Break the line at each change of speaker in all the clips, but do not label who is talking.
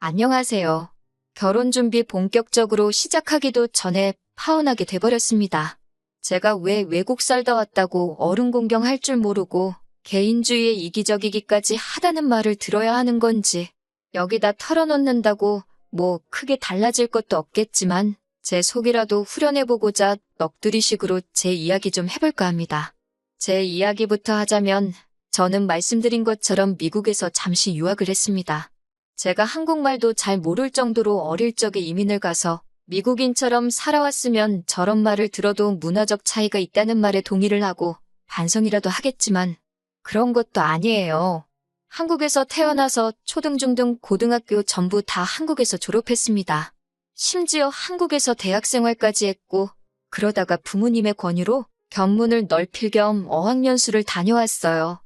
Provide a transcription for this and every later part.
안녕하세요. 결혼 준비 본격적으로 시작하기도 전에 파혼하게 돼버렸습니다. 제가 왜 외국 살다 왔다고 어른 공경할 줄 모르고 개인주의에 이기적이기까지 하다는 말을 들어야 하는 건지 여기다 털어놓는다고 뭐 크게 달라질 것도 없겠지만 제 속이라도 후련해보고자 넋두리식으로 제 이야기 좀 해볼까 합니다. 제 이야기부터 하자면 저는 말씀드린 것처럼 미국에서 잠시 유학을 했습니다. 제가 한국말도 잘 모를 정도로 어릴 적에 이민을 가서 미국인처럼 살아왔으면 저런 말을 들어도 문화적 차이가 있다는 말에 동의를 하고 반성이라도 하겠지만 그런 것도 아니에요. 한국에서 태어나서 초등, 중등, 고등학교 전부 다 한국에서 졸업했습니다. 심지어 한국에서 대학생활까지 했고 그러다가 부모님의 권유로 견문을 넓힐 겸 어학연수를 다녀왔어요.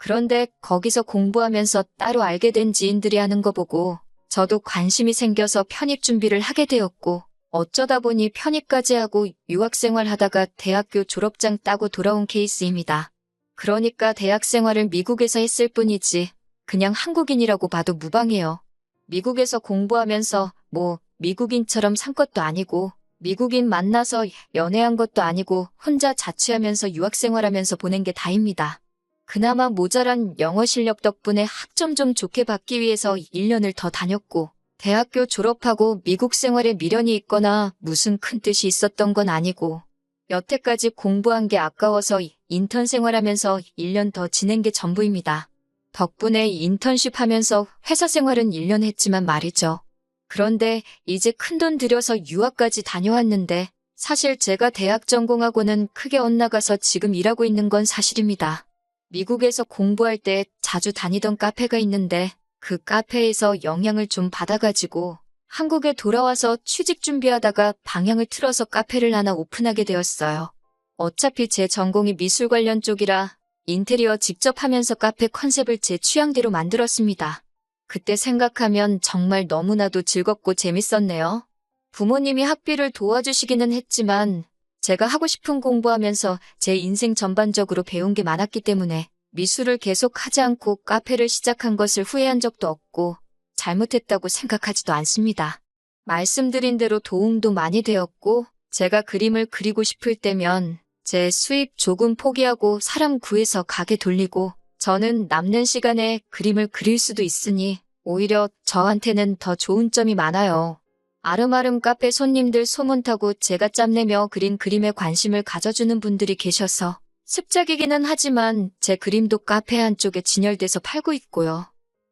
그런데 거기서 공부하면서 따로 알게 된 지인들이 하는 거 보고 저도 관심이 생겨서 편입 준비를 하게 되었고 어쩌다 보니 편입까지 하고 유학생활 하다가 대학교 졸업장 따고 돌아온 케이스입니다. 그러니까 대학생활을 미국에서 했을 뿐이지 그냥 한국인이라고 봐도 무방해요. 미국에서 공부하면서 뭐 미국인처럼 산 것도 아니고 미국인 만나서 연애한 것도 아니고 혼자 자취하면서 유학생활하면서 보낸 게 다입니다. 그나마 모자란 영어 실력 덕분에 학점 좀 좋게 받기 위해서 1년을 더 다녔고 대학교 졸업하고 미국 생활에 미련이 있거나 무슨 큰 뜻이 있었던 건 아니고 여태까지 공부한 게 아까워서 인턴 생활하면서 1년 더 지낸 게 전부입니다. 덕분에 인턴십 하면서 회사 생활은 1년 했지만 말이죠. 그런데 이제 큰돈 들여서 유학까지 다녀왔는데 사실 제가 대학 전공하고는 크게 엇나가서 지금 일하고 있는 건 사실입니다. 미국에서 공부할 때 자주 다니던 카페가 있는데 그 카페에서 영향을 좀 받아가지고 한국에 돌아와서 취직 준비하다가 방향을 틀어서 카페를 하나 오픈하게 되었어요. 어차피 제 전공이 미술 관련 쪽이라 인테리어 직접 하면서 카페 컨셉을 제 취향대로 만들었습니다. 그때 생각하면 정말 너무나도 즐겁고 재밌었네요. 부모님이 학비를 도와주시기는 했지만 제가 하고 싶은 공부하면서 제 인생 전반적으로 배운 게 많았기 때문에 미술을 계속 하지 않고 카페를 시작한 것을 후회한 적도 없고 잘못했다고 생각하지도 않습니다. 말씀드린 대로 도움도 많이 되었고 제가 그림을 그리고 싶을 때면 제 수입 조금 포기하고 사람 구해서 가게 돌리고 저는 남는 시간에 그림을 그릴 수도 있으니 오히려 저한테는 더 좋은 점이 많아요. 아름아름 카페 손님들 소문 타고 제가 짬내며 그린 그림에 관심을 가져주는 분들이 계셔서 습작이기는 하지만 제 그림도 카페 한쪽에 진열돼서 팔고 있고요.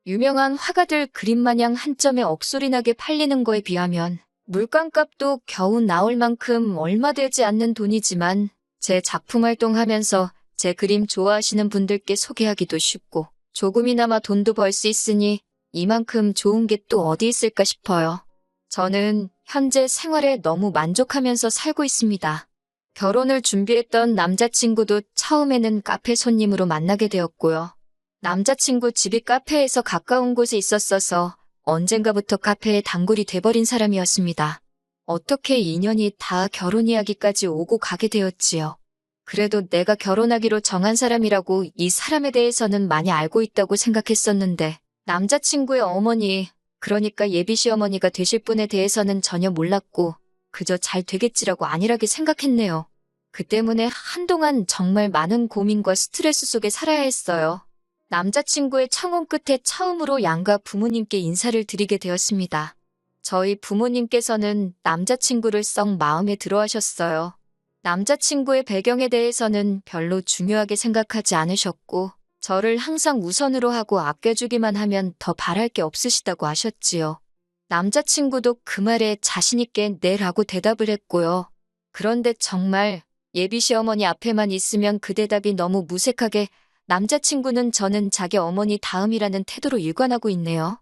유명한 화가들 그림 마냥 한 점에 억소리나게 팔리는 거에 비하면 물감값도 겨우 나올 만큼 얼마 되지 않는 돈이지만 제 작품 활동하면서 제 그림 좋아하시는 분들께 소개하기도 쉽고 조금이나마 돈도 벌 수 있으니 이만큼 좋은 게 또 어디 있을까 싶어요. 저는 현재 생활에 너무 만족하면서 살고 있습니다. 결혼을 준비했던 남자친구도 처음에는 카페 손님으로 만나게 되었고요. 남자친구 집이 카페에서 가까운 곳에 있었어서 언젠가부터 카페에 단골이 돼버린 사람이었습니다. 어떻게 인연이 다 결혼 이야기까지 오고 가게 되었지요. 그래도 내가 결혼하기로 정한 사람이라고 이 사람에 대해서는 많이 알고 있다고 생각했었는데 남자친구의 어머니, 그러니까 예비 시어머니가 되실 분에 대해서는 전혀 몰랐고 그저 잘 되겠지라고 안일하게 생각했네요. 그 때문에 한동안 정말 많은 고민과 스트레스 속에 살아야 했어요. 남자친구의 청혼 끝에 처음으로 양가 부모님께 인사를 드리게 되었습니다. 저희 부모님께서는 남자친구를 썩 마음에 들어 하셨어요. 남자친구의 배경에 대해서는 별로 중요하게 생각하지 않으셨고 저를 항상 우선으로 하고 아껴주기만 하면 더 바랄 게 없으시다고 하셨지요. 남자친구도 그 말에 자신있게 네라고 대답을 했고요. 그런데 정말 예비 시어머니 앞에만 있으면 그 대답이 너무 무색하게 남자친구는 저는 자기 어머니 다음이라는 태도로 일관하고 있네요.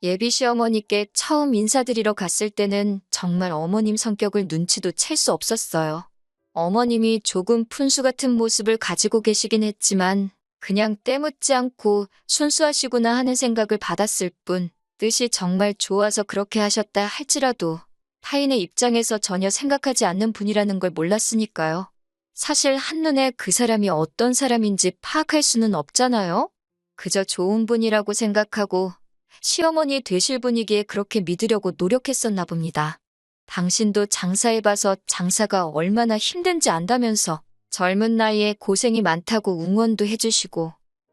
예비 시어머니께 처음 인사드리러 갔을 때는 정말 어머님 성격을 눈치도 챌 수 없었어요. 어머님이 조금 푼수 같은 모습을 가지고 계시긴 했지만 그냥 때묻지 않고 순수하시구나 하는 생각을 받았을 뿐 뜻이 정말 좋아서 그렇게 하셨다 할지라도 타인의 입장에서 전혀 생각하지 않는 분이라는 걸 몰랐으니까요. 사실 한눈에 그 사람이 어떤 사람인지 파악할 수는 없잖아요. 그저 좋은 분이라고 생각하고 시어머니 되실 분이기에 그렇게 믿으려고 노력했었나 봅니다. 당신도 장사해봐서 장사가 얼마나 힘든지 안다면서 젊은 나이에 고생이 많다고 응원도 해주시고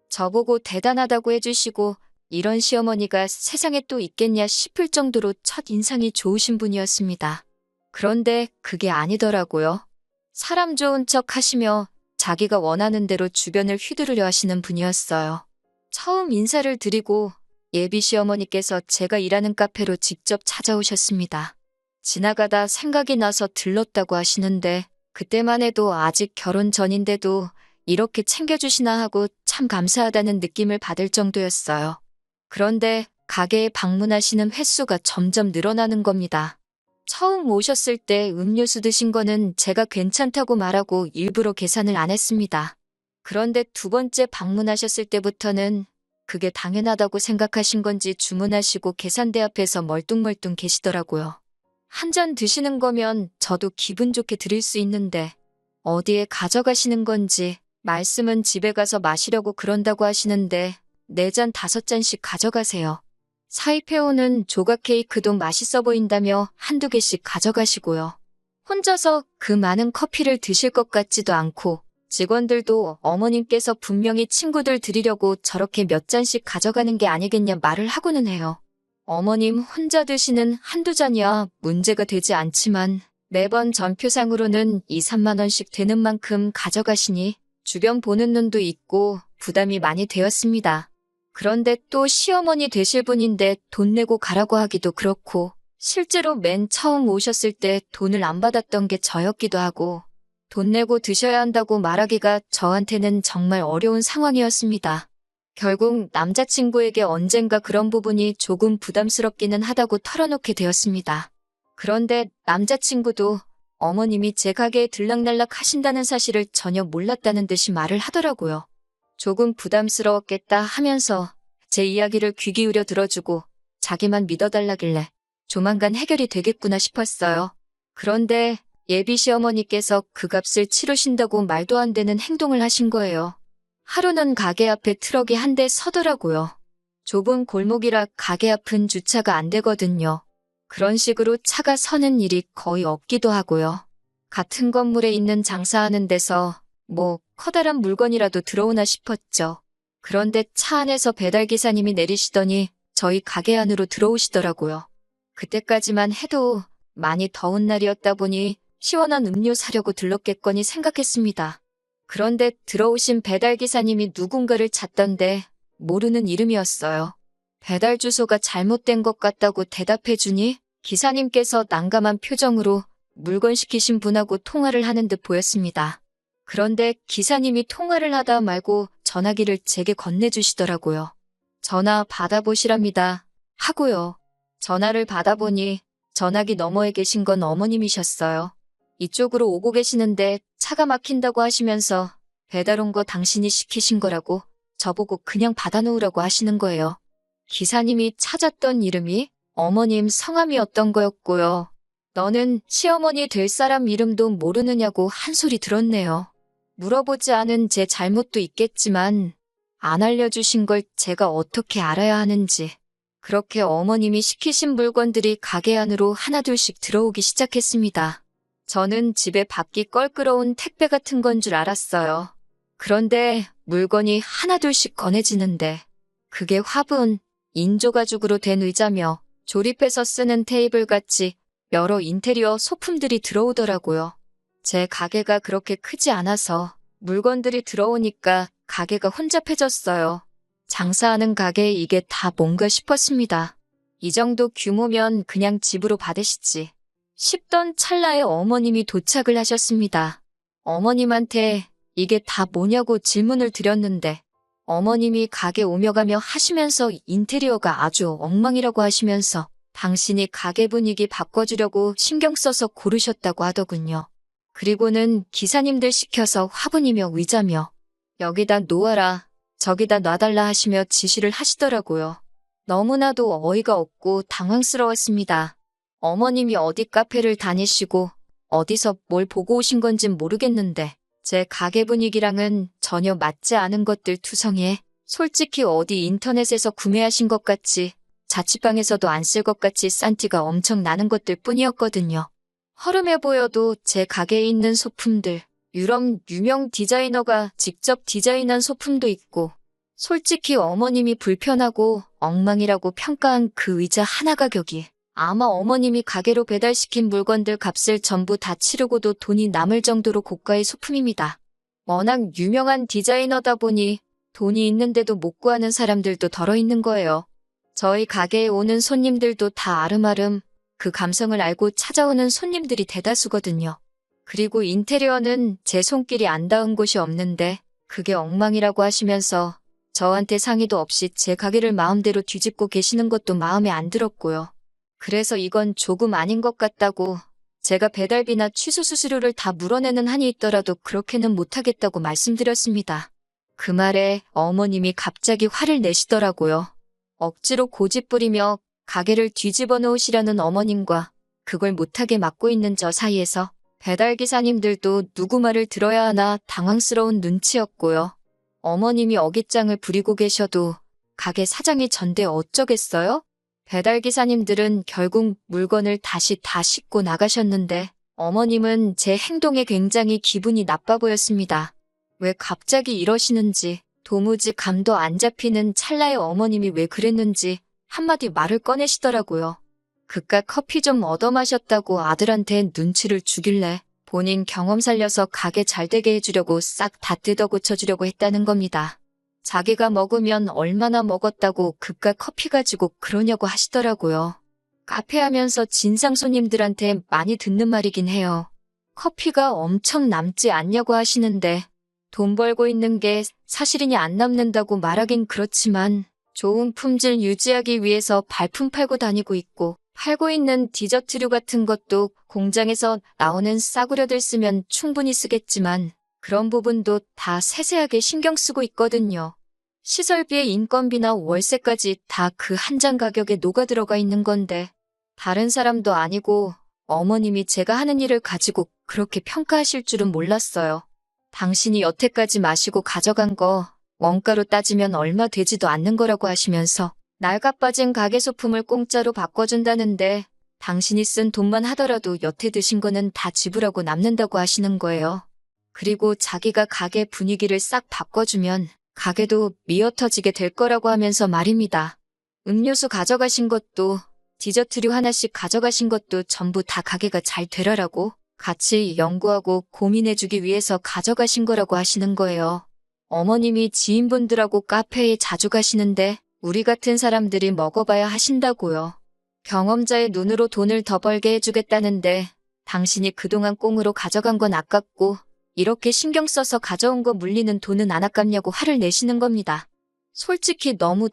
저보고 대단하다고 해주시고 이런 시어머니가 세상에 또 있겠냐 싶을 정도로 첫 인상이 좋으신 분이었습니다. 그런데 그게 아니더라고요. 사람 좋은 척 하시며 자기가 원하는 대로 주변을 휘두르려 하시는 분이었어요. 처음 인사를 드리고 예비 시어머니께서 제가 일하는 카페로 직접 찾아오셨습니다. 지나가다 생각이 나서 들렀다고 하시는데 그때만 해도 아직 결혼 전인데도 이렇게 챙겨주시나 하고 참 감사하다는 느낌을 받을 정도였어요. 그런데 가게에 방문하시는 횟수가 점점 늘어나는 겁니다. 처음 오셨을 때 음료수 드신 거는 제가 괜찮다고 말하고 일부러 계산을 안 했습니다. 그런데 두 번째 방문하셨을 때부터는 그게 당연하다고 생각하신 건지 주문하시고 계산대 앞에서 멀뚱멀뚱 계시더라고요. 한 잔 드시는 거면 저도 기분 좋게 드릴 수 있는데 어디에 가져가시는 건지 말씀은 집에 가서 마시려고 그런다고 하시는데 4잔 5잔씩 가져가세요. 사입해오는 조각 케이크도 맛있어 보인다며 한두 개씩 가져가시고요. 혼자서 그 많은 커피를 드실 것 같지도 않고 직원들도 어머님께서 분명히 친구들 드리려고 저렇게 몇 잔씩 가져가는 게 아니겠냐 말을 하고는 해요. 어머님 혼자 드시는 한두 잔이야 문제가 되지 않지만 매번 전표상으로는 2, 3만 원씩 되는 만큼 가져가시니 주변 보는 눈도 있고 부담이 많이 되었습니다. 그런데 또 시어머니 되실 분인데 돈 내고 가라고 하기도 그렇고 실제로 맨 처음 오셨을 때 돈을 안 받았던 게 저였기도 하고 돈 내고 드셔야 한다고 말하기가 저한테는 정말 어려운 상황이었습니다. 결국 남자친구에게 언젠가 그런 부분이 조금 부담스럽기는 하다고 털어놓게 되었습니다. 그런데 남자친구도 어머님이 제 가게에 들락날락 하신다는 사실을 전혀 몰랐다는 듯이 말을 하더라고요. 조금 부담스러웠겠다 하면서 제 이야기를 귀 기울여 들어주고 자기만 믿어달라길래 조만간 해결이 되겠구나 싶었어요. 그런데 예비 시어머니께서 그 값을 치르신다고 말도 안 되는 행동을 하신 거예요. 하루는 가게 앞에 트럭이 한 대 서더라고요. 좁은 골목이라 가게 앞은 주차가 안 되거든요. 그런 식으로 차가 서는 일이 거의 없기도 하고요. 같은 건물에 있는 장사하는 데서 뭐 커다란 물건이라도 들어오나 싶었죠. 그런데 차 안에서 배달기사님이 내리시더니 저희 가게 안으로 들어오시더라고요. 그때까지만 해도 많이 더운 날이었다 보니 시원한 음료 사려고 들렀겠거니 생각했습니다. 그런데 들어오신 배달기사님이 누군가를 찾던데 모르는 이름이었어요. 배달 주소가 잘못된 것 같다고 대답해주니 기사님께서 난감한 표정으로 물건 시키신 분하고 통화를 하는 듯 보였습니다. 그런데 기사님이 통화를 하다 말고 전화기를 제게 건네주시더라고요. 전화 받아보시랍니다. 하고요. 전화를 받아보니 전화기 너머에 계신 건 어머님이셨어요. 이쪽으로 오고 계시는데 차가 막힌다고 하시면서 배달 온 거 당신이 시키신 거라고 저보고 그냥 받아놓으라고 하시는 거예요. 기사님이 찾았던 이름이 어머님 성함이었던 거였고요. 너는 시어머니 될 사람 이름도 모르느냐고 한 소리 들었네요. 물어보지 않은 제 잘못도 있겠지만 안 알려주신 걸 제가 어떻게 알아야 하는지. 그렇게 어머님이 시키신 물건들이 가게 안으로 하나둘씩 들어오기 시작했습니다. 저는 집에 받기 껄끄러운 택배 같은 건 줄 알았어요. 그런데 물건이 하나둘씩 꺼내지는데 그게 화분, 인조가죽으로 된 의자며 조립해서 쓰는 테이블같이 여러 인테리어 소품들이 들어오더라고요. 제 가게가 그렇게 크지 않아서 물건들이 들어오니까 가게가 혼잡해졌어요. 장사하는 가게에 이게 다 뭔가 싶었습니다. 이 정도 규모면 그냥 집으로 받으시지 싶던 찰나에 어머님이 도착을 하셨습니다. 어머님한테 이게 다 뭐냐고 질문을 드렸는데 어머님이 가게 오며 가며 하시면서 인테리어가 아주 엉망이라고 하시면서 당신이 가게 분위기 바꿔주려고 신경 써서 고르셨다고 하더군요. 그리고는 기사님들 시켜서 화분이며 의자며 여기다 놓아라, 저기다 놔달라 하시며 지시를 하시더라고요. 너무나도 어이가 없고 당황스러웠습니다. 어머님이 어디 카페를 다니시고 어디서 뭘 보고 오신 건진 모르겠는데 제 가게 분위기랑은 전혀 맞지 않은 것들 투성이에 솔직히 어디 인터넷에서 구매하신 것 같이 자취방에서도 안 쓸 것 같이 싼 티가 엄청 나는 것들 뿐이었거든요. 허름해 보여도 제 가게에 있는 소품들, 유럽 유명 디자이너가 직접 디자인한 소품도 있고, 솔직히 어머님이 불편하고 엉망이라고 평가한 그 의자 하나 가격이 아마 어머님이 가게로 배달시킨 물건들 값을 전부 다 치르고도 돈이 남을 정도로 고가의 소품입니다. 워낙 유명한 디자이너다 보니 돈이 있는데도 못 구하는 사람들도 덜어 있는 거예요. 저희 가게에 오는 손님들도 다 아름아름 그 감성을 알고 찾아오는 손님들이 대다수거든요. 그리고 인테리어는 제 손길이 안 닿은 곳이 없는데 그게 엉망이라고 하시면서 저한테 상의도 없이 제 가게를 마음대로 뒤집고 계시는 것도 마음에 안 들었고요. 그래서 이건 조금 아닌 것 같다고 제가 배달비나 취소 수수료를 다 물어내는 한이 있더라도 그렇게는 못하겠다고 말씀드렸습니다. 그 말에 어머님이 갑자기 화를 내시더라고요. 억지로 고집부리며 가게를 뒤집어 놓으시려는 어머님과 그걸 못하게 막고 있는 저 사이에서 배달기사님들도 누구 말을 들어야 하나 당황스러운 눈치였고요. 어머님이 어깃장을 부리고 계셔도 가게 사장이 전대 어쩌겠어요? 배달기사님들은 결국 물건을 다시 다 싣고 나가셨는데 어머님은 제 행동에 굉장히 기분이 나빠 보였습니다. 왜 갑자기 이러시는지 도무지 감도 안 잡히는 찰나에 어머님이 왜 그랬는지 한마디 말을 꺼내시더라고요. 그깟 커피 좀 얻어 마셨다고 아들한테 눈치를 주길래 본인 경험 살려서 가게 잘 되게 해주려고 싹 다 뜯어 고쳐주려고 했다는 겁니다. 자기가 먹으면 얼마나 먹었다고 그깟 커피 가지고 그러냐고 하시더라고요. 카페 하면서 진상 손님들한테 많이 듣는 말이긴 해요. 커피가 엄청 남지 않냐고 하시는데 돈 벌고 있는 게 사실이니 안 남는다고 말하긴 그렇지만 좋은 품질 유지하기 위해서 발품 팔고 다니고 있고 팔고 있는 디저트류 같은 것도 공장에서 나오는 싸구려들 쓰면 충분히 쓰겠지만 그런 부분도 다 세세하게 신경 쓰고 있거든요. 시설비에 인건비나 월세까지 다 그 한 장 가격에 녹아 들어가 있는 건데 다른 사람도 아니고 어머님이 제가 하는 일을 가지고 그렇게 평가하실 줄은 몰랐어요. 당신이 여태까지 마시고 가져간 거 원가로 따지면 얼마 되지도 않는 거라고 하시면서 낡아빠진 가게 소품을 공짜로 바꿔준다는데 당신이 쓴 돈만 하더라도 여태 드신 거는 다 지불하고 남는다고 하시는 거예요. 그리고 자기가 가게 분위기를 싹 바꿔주면 가게도 미어터지게 될 거라고 하면서 말입니다. 음료수 가져가신 것도 디저트류 하나씩 가져가신 것도 전부 다 가게가 잘 되라라고 같이 연구하고 고민해주기 위해서 가져가신 거라고 하시는 거예요. 어머님이 지인분들하고 카페에 자주 가시는데 우리 같은 사람들이 먹어봐야 하신다고요. 경험자의 눈으로 돈을 더 벌게 해주겠다는데 당신이 그동안 꽁으로 가져간 건 아깝고 이렇게 신경 써서 가져온 거 물리는 돈은 안 아깝냐고 화를 내시는 겁니다. 솔직히 너무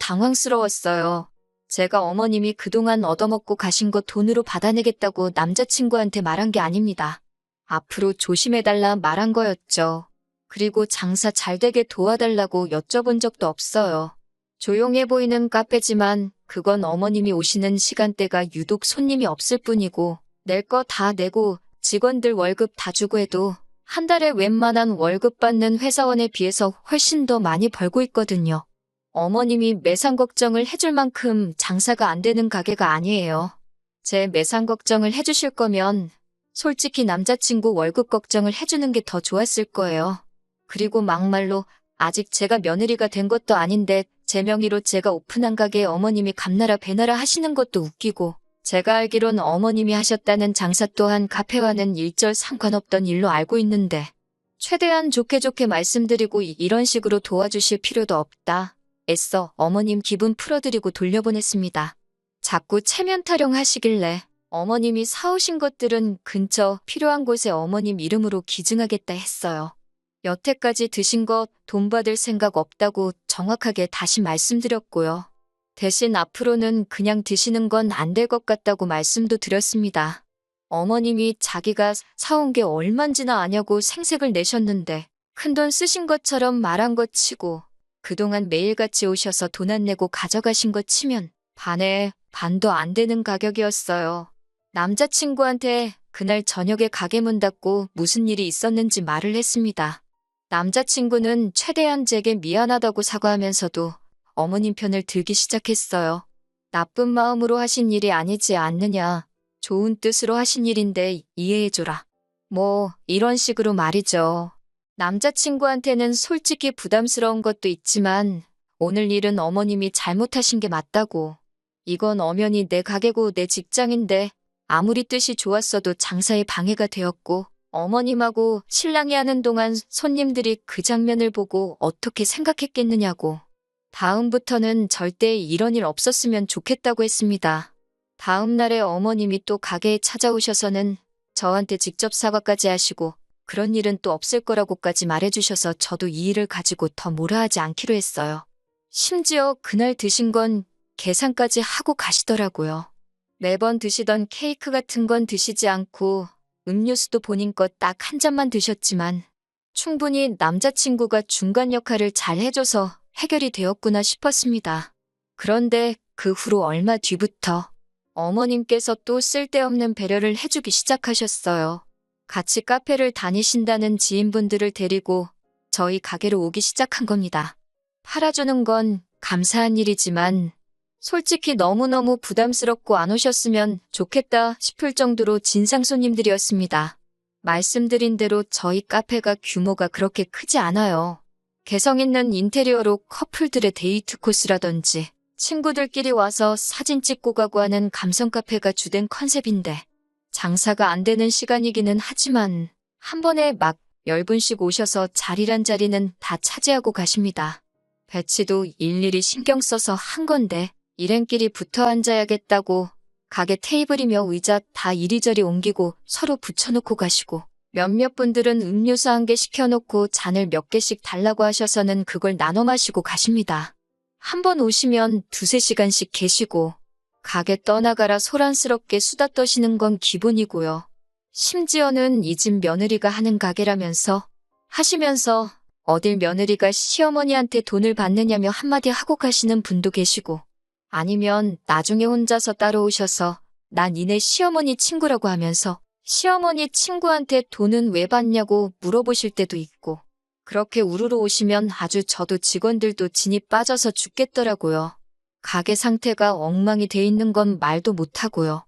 당황스러웠어요. 제가 어머님이 그동안 얻어먹고 가신 거 돈으로 받아내겠다고 남자친구한테 말한 게 아닙니다. 앞으로 조심해달라 말한 거였죠. 그리고 장사 잘 되게 도와달라고 여쭤본 적도 없어요. 조용해 보이는 카페지만 그건 어머님이 오시는 시간대가 유독 손님이 없을 뿐이고 낼 거 다 내고 직원들 월급 다 주고 해도 한 달에 웬만한 월급 받는 회사원에 비해서 훨씬 더 많이 벌고 있거든요. 어머님이 매상 걱정을 해줄 만큼 장사가 안 되는 가게가 아니에요. 제 매상 걱정을 해주실 거면 솔직히 남자친구 월급 걱정을 해주는 게 더 좋았을 거예요. 그리고 막말로 아직 제가 며느리가 된 것도 아닌데 제 명의로 제가 오픈한 가게에 어머님이 감나라 배나라 하시는 것도 웃기고 제가 알기론 어머님이 하셨다는 장사 또한 카페와는 일절 상관없던 일로 알고 있는데 최대한 좋게 좋게 말씀드리고 이런 식으로 도와주실 필요도 없다. 애써 어머님 기분 풀어드리고 돌려보냈습니다. 자꾸 체면 타령하시길래 어머님이 사오신 것들은 근처 필요한 곳에 어머님 이름으로 기증하겠다 했어요. 여태까지 드신 것 돈 받을 생각 없다고 정확하게 다시 말씀드렸고요. 대신 앞으로는 그냥 드시는 건 안 될 것 같다고 말씀도 드렸습니다. 어머님이 자기가 사온 게 얼만지나 아냐고 생색을 내셨는데 큰돈 쓰신 것처럼 말한 것 치고 그동안 매일같이 오셔서 돈 안 내고 가져가신 것 치면 반에 반도 안 되는 가격이었어요. 남자친구한테 그날 저녁에 가게 문 닫고 무슨 일이 있었는지 말을 했습니다. 남자친구는 최대한 제게 미안하다고 사과하면서도 어머님 편을 들기 시작했어요. 나쁜 마음으로 하신 일이 아니지 않느냐. 좋은 뜻으로 하신 일인데 이해해줘라. 뭐 이런 식으로 말이죠. 남자친구한테는 솔직히 부담스러운 것도 있지만 오늘 일은 어머님이 잘못하신 게 맞다고. 이건 엄연히 내 가게고 내 직장인데 아무리 뜻이 좋았어도 장사에 방해가 되었고 어머님하고 신랑이 하는 동안 손님들이 그 장면을 보고 어떻게 생각했겠느냐고. 다음부터는 절대 이런 일 없었으면 좋겠다고 했습니다. 다음 날에 어머님이 또 가게에 찾아오셔서는 저한테 직접 사과까지 하시고 그런 일은 또 없을 거라고까지 말해주셔서 저도 이 일을 가지고 더 뭐라 하지 않기로 했어요. 심지어 그날 드신 건 계산까지 하고 가시더라고요. 매번 드시던 케이크 같은 건 드시지 않고 음료수도 본인 것 딱 한 잔만 드셨지만 충분히 남자친구가 중간 역할을 잘 해줘서 해결이 되었구나 싶었습니다. 그런데 그 후로 얼마 뒤부터 어머님께서 또 쓸데없는 배려를 해주기 시작하셨어요. 같이 카페를 다니신다는 지인분들을 데리고 저희 가게로 오기 시작한 겁니다. 팔아주는 건 감사한 일이지만 솔직히 너무너무 부담스럽고 안 오셨으면 좋겠다 싶을 정도로 진상 손님들이었습니다. 말씀드린 대로 저희 카페가 규모가 그렇게 크지 않아요. 개성 있는 인테리어로 커플들의 데이트 코스라든지 친구들끼리 와서 사진 찍고 가고 하는 감성 카페가 주된 컨셉인데 장사가 안 되는 시간이기는 하지만 한 번에 막 10분씩 오셔서 자리란 자리는 다 차지하고 가십니다. 배치도 일일이 신경 써서 한 건데 일행끼리 붙어 앉아야겠다고 가게 테이블이며 의자 다 이리저리 옮기고 서로 붙여놓고 가시고 몇몇 분들은 음료수 1개 시켜놓고 잔을 몇 개씩 달라고 하셔서는 그걸 나눠 마시고 가십니다. 한 번 오시면 2~3시간씩 계시고 가게 떠나가라 소란스럽게 수다 떠시는 건 기본이고요. 심지어는 이 집 며느리가 하는 가게라면서 하시면서 어딜 며느리가 시어머니한테 돈을 받느냐며 한마디 하고 가시는 분도 계시고 아니면 나중에 혼자서 따로 오셔서 난 니네 시어머니 친구라고 하면서 시어머니 친구한테 돈은 왜 받냐고 물어보실 때도 있고 그렇게 우르르 오시면 아주 저도 직원들도 진이 빠져서 죽겠더라고요. 가게 상태가 엉망이 돼 있는 건 말도 못하고요.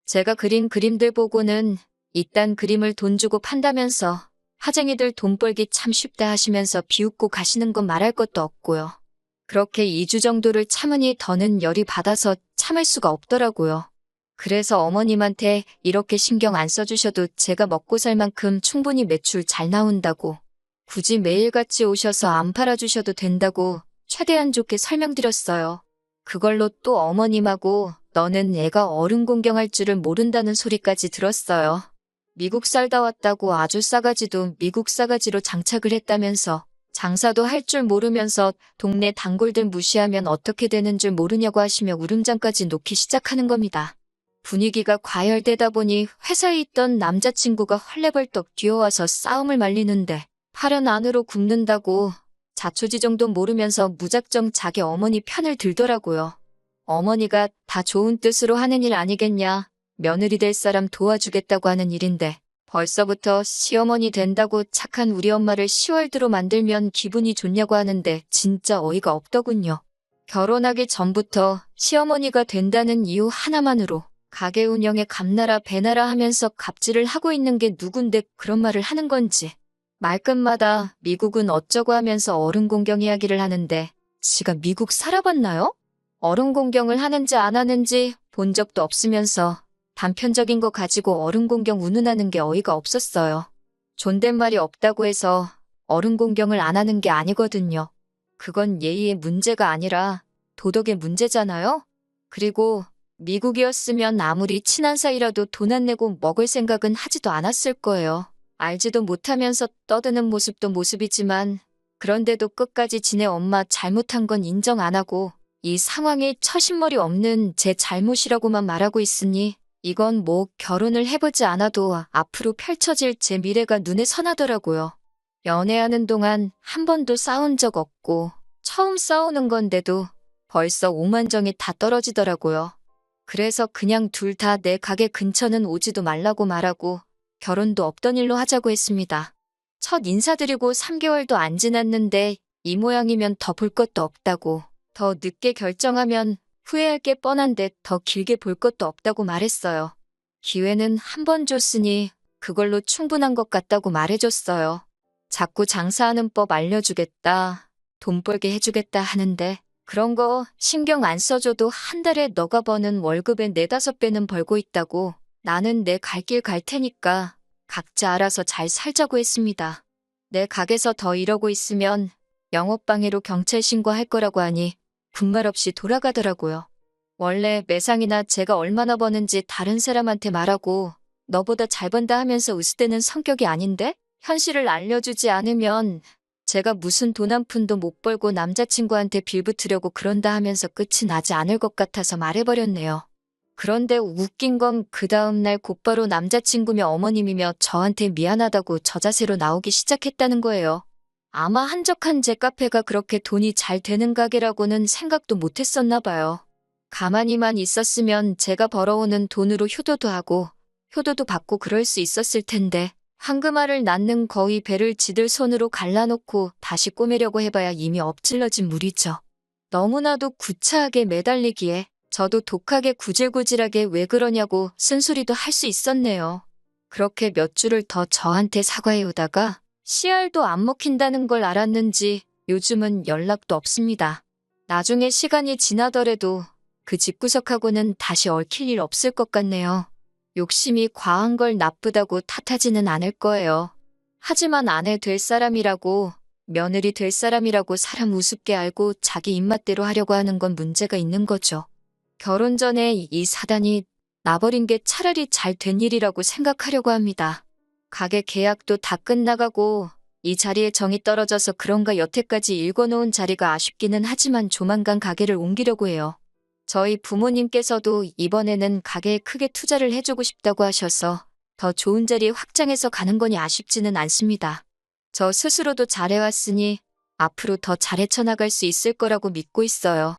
제가 그린 그림들 보고는 이딴 그림을 돈 주고 판다면서 하쟁이들 돈 벌기 참 쉽다 하시면서 비웃고 가시는 건 말할 것도 없고요. 그렇게 2주 정도를 참으니 더는 열이 받아서 참을 수가 없더라고요. 그래서 어머님한테 이렇게 신경 안 써주셔도 제가 먹고 살 만큼 충분히 매출 잘 나온다고 굳이 매일같이 오셔서 안 팔아주셔도 된다고 최대한 좋게 설명드렸어요. 그걸로 또 어머님하고 너는 애가 어른 공경할 줄을 모른다는 소리까지 들었어요. 미국 살다 왔다고 아주 싸가지도 미국 싸가지로 장착을 했다면서 장사도 할 줄 모르면서 동네 단골들 무시하면 어떻게 되는 줄 모르냐고 하시며 울음장까지 놓기 시작하는 겁니다. 분위기가 과열되다 보니 회사에 있던 남자친구가 헐레벌떡 뛰어와서 싸움을 말리는데 팔은 안으로 굽는다고 자초지종도 모르면서 무작정 자기 어머니 편을 들더라고요. 어머니가 다 좋은 뜻으로 하는 일 아니겠냐. 며느리 될 사람 도와주겠다고 하는 일인데 벌써부터 시어머니 된다고 착한 우리 엄마를 10월드로 만들면 기분이 좋냐고 하는데 진짜 어이가 없더군요. 결혼하기 전부터 시어머니가 된다는 이유 하나만으로 가게 운영에 감나라 배나라 하면서 갑질을 하고 있는 게 누군데 그런 말을 하는 건지. 말끝마다 미국은 어쩌고 하면서 어른 공경 이야기를 하는데 지가 미국 살아봤나요? 어른 공경을 하는지 안 하는지 본 적도 없으면서 단편적인 거 가지고 어른 공경 운운하는 게 어이가 없었어요. 존댓말이 없다고 해서 어른 공경을 안 하는 게 아니거든요. 그건 예의의 문제가 아니라 도덕의 문제잖아요. 그리고 미국이었으면 아무리 친한 사이라도 돈 안 내고 먹을 생각은 하지도 않았을 거예요. 알지도 못하면서 떠드는 모습도 모습이지만 그런데도 끝까지 지네 엄마 잘못한 건 인정 안 하고 이 상황이 처신머리 없는 제 잘못이라고만 말하고 있으니 이건 뭐 결혼을 해보지 않아도 앞으로 펼쳐질 제 미래가 눈에 선하더라고요. 연애하는 동안 한 번도 싸운 적 없고 처음 싸우는 건데도 벌써 오만정이 다 떨어지더라고요. 그래서 그냥 둘 다 내 가게 근처는 오지도 말라고 말하고 결혼도 없던 일로 하자고 했습니다. 첫 인사드리고 3개월도 안 지났는데 이 모양이면 더 볼 것도 없다고 더 늦게 결정하면 후회할 게 뻔한데 더 길게 볼 것도 없다고 말했어요. 기회는 한 번 줬으니 그걸로 충분한 것 같다고 말해줬어요. 자꾸 장사하는 법 알려주겠다, 돈 벌게 해주겠다 하는데 그런 거 신경 안 써줘도 한 달에 너가 버는 월급의 4~5배는 벌고 있다고. 나는 내 갈 길 갈 테니까 각자 알아서 잘 살자고 했습니다. 내 가게에서 더 이러고 있으면 영업방해로 경찰 신고할 거라고 하니 군말 없이 돌아가더라고요. 원래 매상이나 제가 얼마나 버는지 다른 사람한테 말하고 너보다 잘 번다 하면서 으스대는 성격이 아닌데 현실을 알려주지 않으면 제가 무슨 돈 한 푼도 못 벌고 남자친구한테 빌붙으려고 그런다 하면서 끝이 나지 않을 것 같아서 말해버렸네요. 그런데 웃긴 건 그 다음날 곧바로 남자친구며 어머님이며 저한테 미안하다고 저자세로 나오기 시작했다는 거예요. 아마 한적한 제 카페가 그렇게 돈이 잘 되는 가게라고는 생각도 못했었나 봐요. 가만히만 있었으면 제가 벌어오는 돈으로 효도도 하고 효도도 받고 그럴 수 있었을 텐데 황금알을 낳는 거위 배를 지들 손으로 갈라놓고 다시 꼬매려고 해봐야 이미 엎질러진 물이죠. 너무나도 구차하게 매달리기에 저도 독하게 구질구질하게 왜 그러냐고 쓴소리도 할 수 있었네요. 그렇게 몇 주를 더 저한테 사과해오다가 씨알도 안 먹힌다는 걸 알았는지 요즘은 연락도 없습니다. 나중에 시간이 지나더라도 그 집구석하고는 다시 얽힐 일 없을 것 같네요. 욕심이 과한 걸 나쁘다고 탓하지는 않을 거예요. 하지만 아내 될 사람이라고, 며느리 될 사람이라고 사람 우습게 알고 자기 입맛대로 하려고 하는 건 문제가 있는 거죠. 결혼 전에 이 사단이 나버린 게 차라리 잘 된 일이라고 생각하려고 합니다. 가게 계약도 다 끝나가고 이 자리에 정이 떨어져서 그런가 여태까지 읽어놓은 자리가 아쉽기는 하지만 조만간 가게를 옮기려고 해요. 저희 부모님께서도 이번에는 가게에 크게 투자를 해주고 싶다고 하셔서 더 좋은 자리 확장해서 가는 거니 아쉽지는 않습니다. 저 스스로도 잘해왔으니 앞으로 더 잘 헤쳐나갈 수 있을 거라고 믿고 있어요.